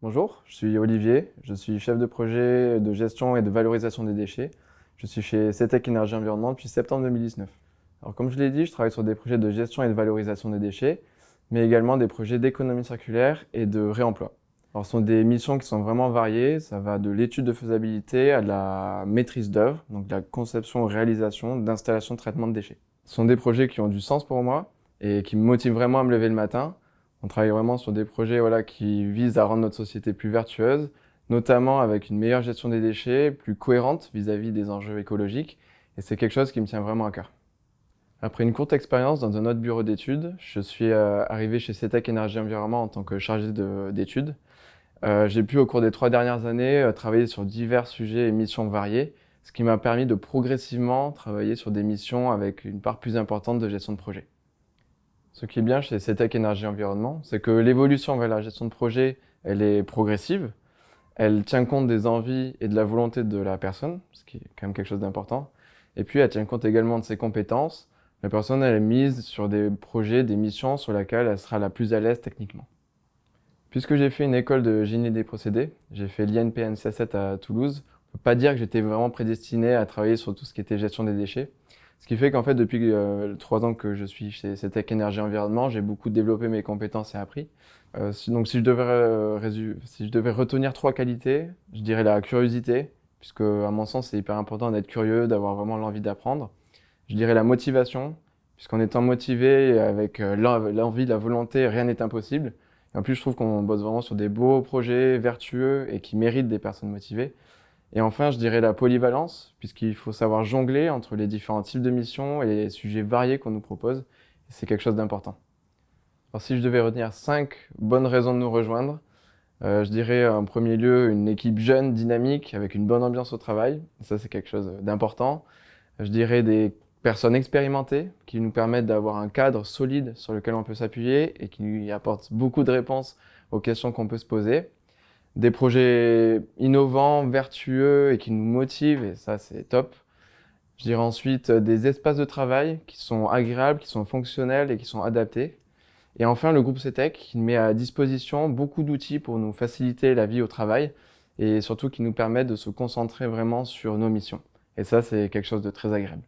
Bonjour, je suis Olivier, je suis chef de projet de gestion et de valorisation des déchets. Je suis chez CETEC Énergie Environnement depuis septembre 2019. Alors comme je l'ai dit, je travaille sur des projets de gestion et de valorisation des déchets, mais également des projets d'économie circulaire et de réemploi. Alors ce sont des missions qui sont vraiment variées, ça va de l'étude de faisabilité à de la maîtrise d'œuvre, donc de la conception, réalisation, d'installation de traitement de déchets. Ce sont des projets qui ont du sens pour moi et qui me motivent vraiment à me lever le matin. On travaille vraiment sur des projets qui visent à rendre notre société plus vertueuse, notamment avec une meilleure gestion des déchets, plus cohérente vis-à-vis des enjeux écologiques, et c'est quelque chose qui me tient vraiment à cœur. Après une courte expérience dans un autre bureau d'études, je suis arrivé chez CETEC Énergie Environnement en tant que chargé d'études. J'ai pu, au cours des 3 dernières années, travailler sur divers sujets et missions variées, ce qui m'a permis de progressivement travailler sur des missions avec une part plus importante de gestion de projet. Ce qui est bien chez CETEC Énergie Environnement, c'est que l'évolution vers la gestion de projet, elle est progressive. Elle tient compte des envies et de la volonté de la personne, ce qui est quand même quelque chose d'important. Et puis, elle tient compte également de ses compétences. La personne, elle est mise sur des projets, des missions sur lesquelles elle sera la plus à l'aise techniquement. Puisque j'ai fait une école de génie des procédés, j'ai fait l'INP-NCA7 à Toulouse, on ne peut pas dire que j'étais vraiment prédestiné à travailler sur tout ce qui était gestion des déchets. Ce qui fait qu'en fait, depuis 3 ans que je suis chez CETEC Énergie Environnement, j'ai beaucoup développé mes compétences et appris. Donc si je devais retenir 3 qualités, je dirais la curiosité, puisque à mon sens, c'est hyper important d'être curieux, d'avoir vraiment l'envie d'apprendre. Je dirais la motivation, puisqu'en étant motivé, avec l'envie, la volonté, rien n'est impossible. Et en plus, je trouve qu'on bosse vraiment sur des beaux projets vertueux et qui méritent des personnes motivées. Et enfin, je dirais la polyvalence, puisqu'il faut savoir jongler entre les différents types de missions et les sujets variés qu'on nous propose. C'est quelque chose d'important. Alors si je devais retenir 5 bonnes raisons de nous rejoindre, je dirais en premier lieu une équipe jeune, dynamique, avec une bonne ambiance au travail. Ça, c'est quelque chose d'important. Je dirais des personnes expérimentées qui nous permettent d'avoir un cadre solide sur lequel on peut s'appuyer et qui nous apportent beaucoup de réponses aux questions qu'on peut se poser. Des projets innovants, vertueux et qui nous motivent, et ça c'est top. Je dirais ensuite des espaces de travail qui sont agréables, qui sont fonctionnels et qui sont adaptés. Et enfin le groupe CETEC qui met à disposition beaucoup d'outils pour nous faciliter la vie au travail et surtout qui nous permettent de se concentrer vraiment sur nos missions. Et ça c'est quelque chose de très agréable.